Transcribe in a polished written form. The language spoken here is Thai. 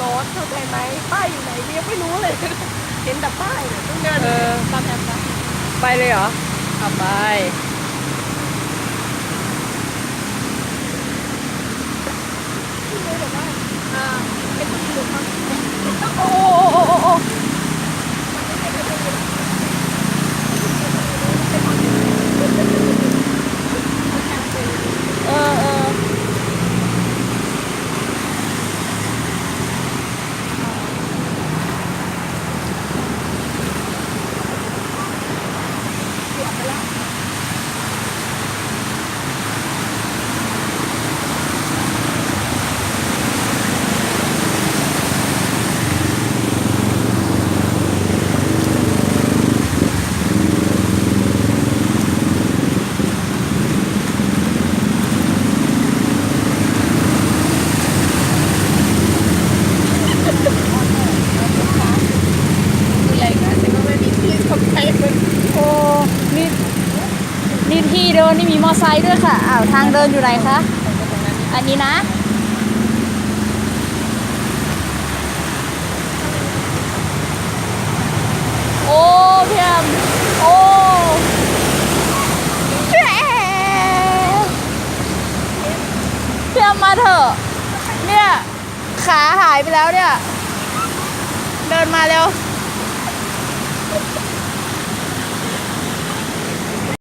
รถเข้าใจไหมป้ายอยู่ไหนเรียกไม่รู้เลยเห็นแต่ป้ายเนี่ยต้องเดินตามแอปนะไปเลยเหรอเอาไปที่เลยแบบว่าเป็นที่หรือมั้งโอ้โอ้โอ้โอ้เออเอออะไรกันแต่ก็ไม่มีที่ทำใจมัน โอ้นี่นี่ที่เดินนี่มีมอไซค์ด้วยค่ะอ้าวทางเดินอยู่ไหนคะอันนี้นะโอ้พี่แอมโอ้พี่แอมพี่แอมมาเถอะเนี่ยขาหายไปแล้วเนี่ยเดินมาเร็ว